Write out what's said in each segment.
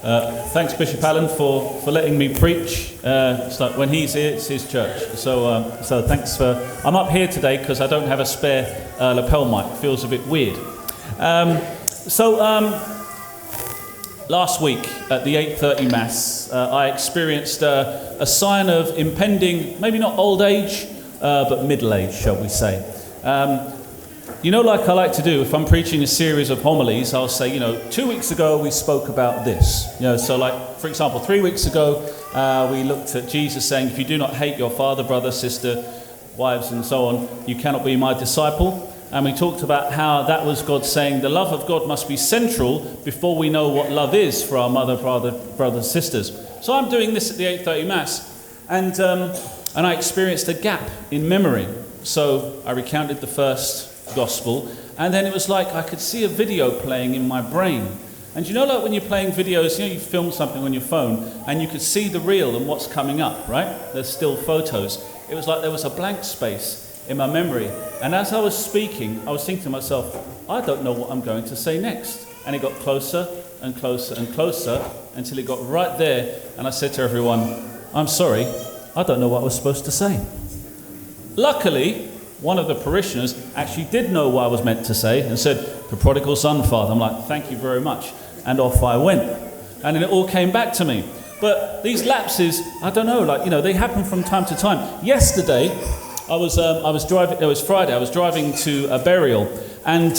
Thanks, Bishop Allen, for letting me preach. It's like when he's here, it's his church. So thanks for... I'm up here today because I don't have a spare lapel mic. It feels a bit weird. Last week at the 8:30 Mass, I experienced a sign of impending, maybe not old age, but middle age, shall we say. Like I like to do, if I'm preaching a series of homilies, I'll say, 2 weeks ago we spoke about this. So like, for example, 3 weeks ago, we looked at Jesus saying, if you do not hate your father, brother, sister, wives, and so on, you cannot be my disciple. And we talked about how that was God saying the love of God must be central before we know what love is for our mother, brothers, sisters. So I'm doing this at the 8:30 Mass, and I experienced a gap in memory. So I recounted the first gospel, and then it was like I could see a video playing in my brain. And like when you're playing videos, you film something on your phone, and you could see the reel and what's coming up, right? There's still photos. It was like there was a blank space in my memory. And as I was speaking, I was thinking to myself, I don't know what I'm going to say next. And it got closer and closer and closer until it got right there. And I said to everyone, I'm sorry, I don't know what I was supposed to say. Luckily, one of the parishioners actually did know what I was meant to say and said, the prodigal son, Father. I'm like, thank you very much. And off I went. And then it all came back to me. But these lapses, I don't know, they happen from time to time. Yesterday, I was driving. It was Friday. I was driving to a burial, and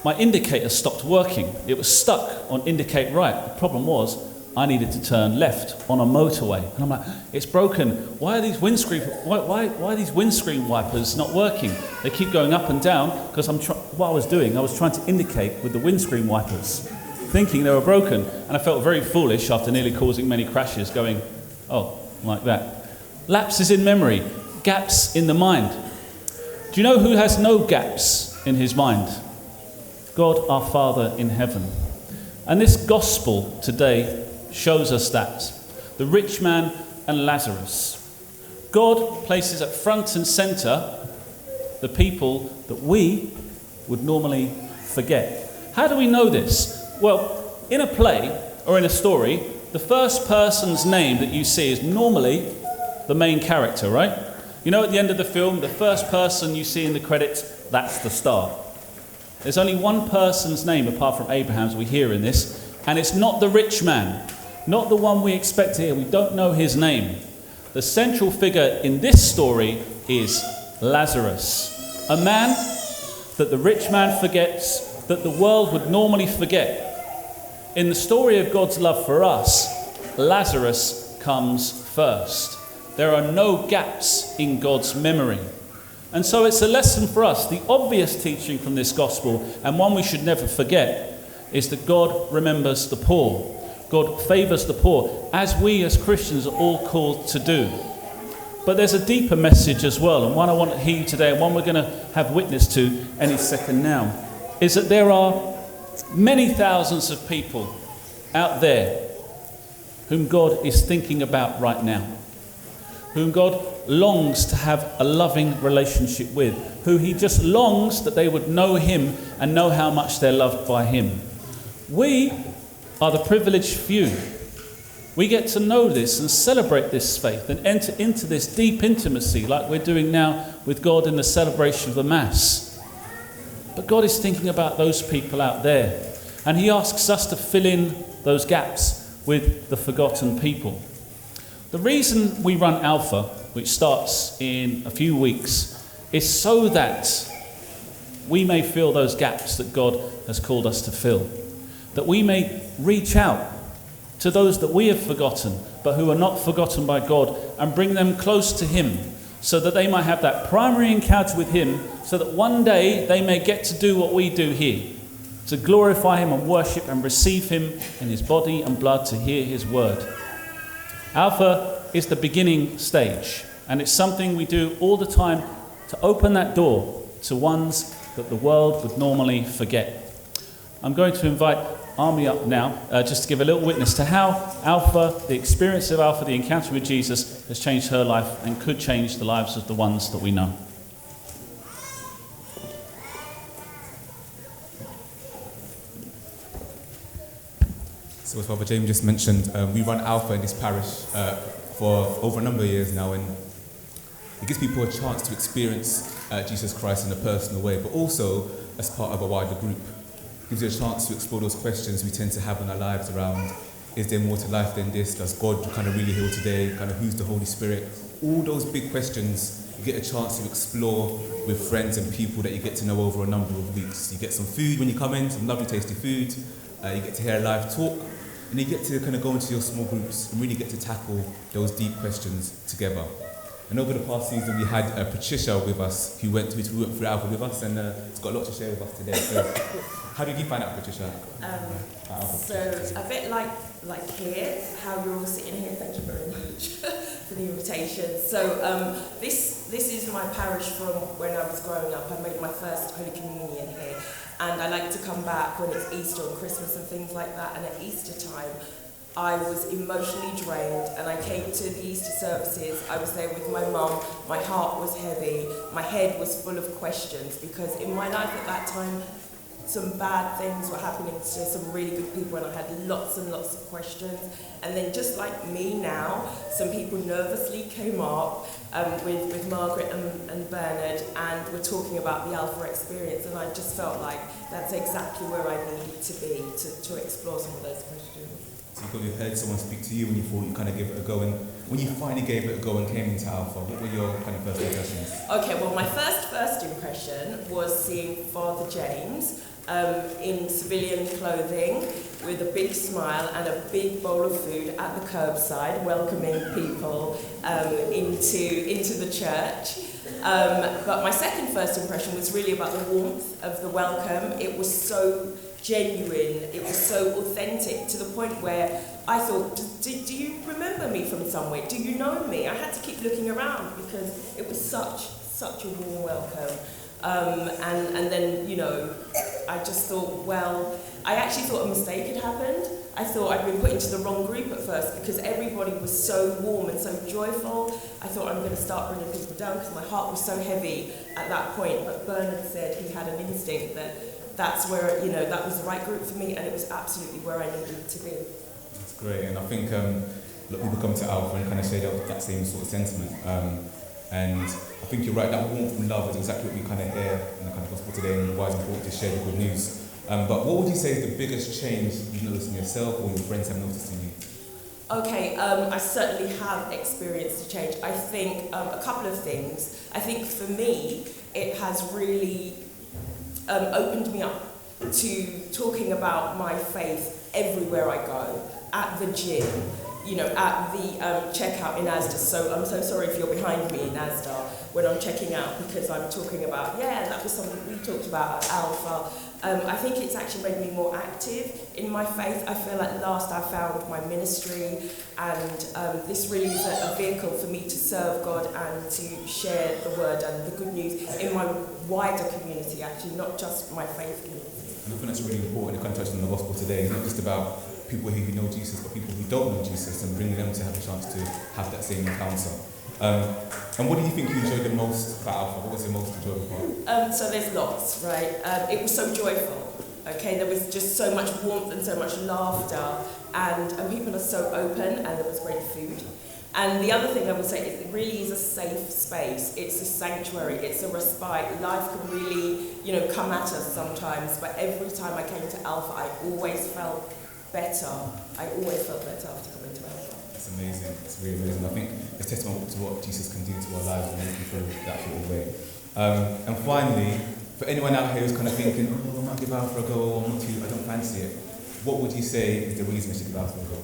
my indicator stopped working. It was stuck on indicate right. The problem was I needed to turn left on a motorway, and I'm like, it's broken. Why are these windscreen wipers not working? They keep going up and down because what I was doing, I was trying to indicate with the windscreen wipers, thinking they were broken, and I felt very foolish after nearly causing many crashes, going, oh, like that. Lapses in memory, gaps in the mind. Do you know who has no gaps in his mind? God our Father in heaven. And this gospel today shows us that. The rich man and Lazarus. God places at front and centre the people that we would normally forget. How do we know this? Well, in a play or in a story, the first person's name that you see is normally the main character, right? At the end of the film, the first person you see in the credits, that's the star. There's only one person's name apart from Abraham's we hear in this, and it's not the rich man, not the one we expect to hear. We don't know his name. The central figure in this story is Lazarus, a man that the rich man forgets, that the world would normally forget. In the story of God's love for us, Lazarus comes first. There are no gaps in God's memory. And so it's a lesson for us. The obvious teaching from this gospel, and one we should never forget, is that God remembers the poor. God favours the poor, as we as Christians are all called to do. But there's a deeper message as well, and one I want to hear today, and one we're going to have witness to any second now, is that there are many thousands of people out there whom God is thinking about right now, whom God longs to have a loving relationship with, who he just longs that they would know him and know how much they're loved by him. We are the privileged few. We get to know this and celebrate this faith and enter into this deep intimacy like we're doing now with God in the celebration of the Mass. But God is thinking about those people out there, and he asks us to fill in those gaps with the forgotten people. The reason we run Alpha, which starts in a few weeks, is so that we may fill those gaps that God has called us to fill. That we may reach out to those that we have forgotten, but who are not forgotten by God, and bring them close to him, so that they might have that primary encounter with him, so that one day they may get to do what we do here, to glorify him and worship and receive him in his body and blood, to hear his word. Alpha is the beginning stage, and it's something we do all the time to open that door to ones that the world would normally forget. I'm going to invite Army up now, just to give a little witness to how Alpha, the experience of Alpha, the encounter with Jesus, has changed her life and could change the lives of the ones that we know. So as Father James just mentioned, we run Alpha in this parish for over a number of years now, and it gives people a chance to experience Jesus Christ in a personal way, but also as part of a wider group. It gives you a chance to explore those questions we tend to have in our lives around, is there more to life than this? Does God kind of really heal today? Kind of who's the Holy Spirit? All those big questions you get a chance to explore with friends and people that you get to know over a number of weeks. You get some food when you come in, some lovely tasty food. You get to hear a live talk, and you get to kind of go into your small groups and really get to tackle those deep questions together. And over the past season, we had Patricia with us, who went through Alpha with us, and has got a lot to share with us today. So, how did you find out, Patricia? So, a bit like here, how you're all sitting here. Thank you very much for the invitation. So, this is my parish from when I was growing up. I made my first Holy Communion here, and I like to come back when it's Easter and Christmas and things like that. And at Easter time, I was emotionally drained, and I came to the Easter services. I was there with my mum. My heart was heavy. My head was full of questions, because in my life at that time, some bad things were happening to some really good people, and I had lots and lots of questions. And then, just like me now, some people nervously came up with Margaret and Bernard, and were talking about the Alpha experience, and I just felt like that's exactly where I needed to be to explore some of those questions. So you heard someone speak to you when you thought you kind of gave it a go, and when you finally gave it a go and came into Alpha, what were your kind of first impressions? Okay, well, my first impression was seeing Father James in civilian clothing with a big smile and a big bowl of food at the curbside, welcoming people into the church. But my first impression was really about the warmth of the welcome. It was so genuine, it was so authentic, to the point where I thought, do you remember me from somewhere? Do you know me? I had to keep looking around, because it was such a warm welcome. And then, you know, I just thought, well, I actually thought a mistake had happened. I thought I'd been put into the wrong group at first, because everybody was so warm and so joyful. I thought I'm going to start bringing people down, because my heart was so heavy at that point. But Bernard said he had an instinct that that's where, you know, that was the right group for me, and it was absolutely where I needed to be. That's great, and I think a lot of people come to Alpha and kind of share that same sort of sentiment. And I think you're right, that warmth and love is exactly what we kind of hear in the kind of gospel today, and why it's important to share the good news. But what would you say is the biggest change you've noticed in yourself, or your friends have noticed in you? Okay, I certainly have experienced a change. I think a couple of things. I think for me, it has really opened me up to talking about my faith everywhere I go, at the gym, you know, at the checkout in Asda. So I'm so sorry if you're behind me in Asda when I'm checking out, because I'm talking about, that was something we talked about at Alpha. I think it's actually made me more active in my faith. I feel at last I found my ministry, and this really is a vehicle for me to serve God and to share the word and the good news in my wider community, actually, not just my faith community. And I think that's really important in context in the gospel today. It's not just about people who know Jesus, but people who don't know Jesus, and bringing them to have a chance to have that same encounter. And what do you think you enjoyed the most about Alpha? What was your most enjoyable part? So there's lots, right? It was so joyful, okay? There was just so much warmth and so much laughter, and people are so open, and there was great food. And the other thing I would say is it really is a safe space. It's a sanctuary. It's a respite. Life can really, you know, come at us sometimes, but every time I came to Alpha, I always felt better. I always felt better after coming to Alpha. It's amazing. It's really amazing. I think it's testament to what Jesus can do to our lives when we feel that sort of way. And finally, for anyone out here who's kind of thinking, I might give Alpha a go, or I don't fancy it, what would you say is the reason they should give Alpha a go?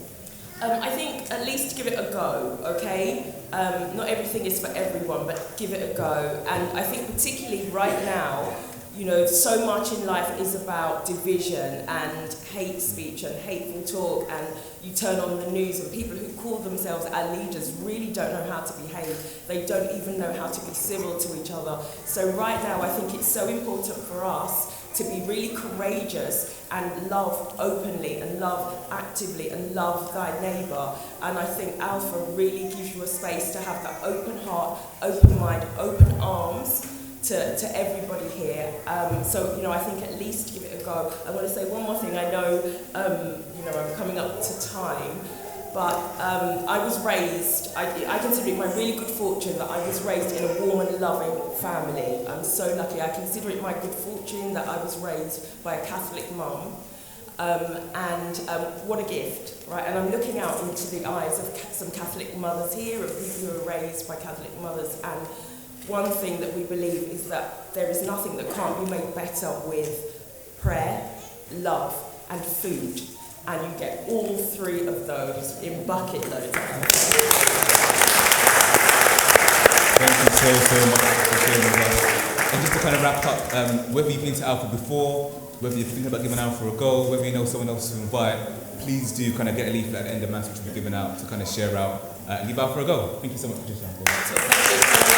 I think at least give it a go, okay? Not everything is for everyone, but give it a go. And I think particularly right now, you know, so much in life is about division and hate speech and hateful talk, and you turn on the news and people who call themselves our leaders really don't know how to behave. They don't even know how to be civil to each other. So right now I think it's so important for us to be really courageous and love openly and love actively and love thy neighbour. And I think Alpha really gives you a space to have that open heart, open mind, open arms, to everybody here. So, I think at least give it a go. I want to say one more thing. I know, I'm coming up to time, but I was raised, I consider it my really good fortune that I was raised in a warm and loving family. I'm so lucky. I consider it my good fortune that I was raised by a Catholic mum. What a gift, right? And I'm looking out into the eyes of some Catholic mothers here, of people who are raised by Catholic mothers, and one thing that we believe is that there is nothing that can't be made better with prayer, love, and food. And you get all three of those in bucket loads. Thank you so much for sharing with us. And just to kind of wrap up, whether you've been to Alpha before, whether you're thinking about giving Alpha a go, whether you know someone else to invite, please do kind of get a leaflet at the end of Mass which will be given out to kind of share out and give Alpha a go. Thank you so much, Patricia. So thank you.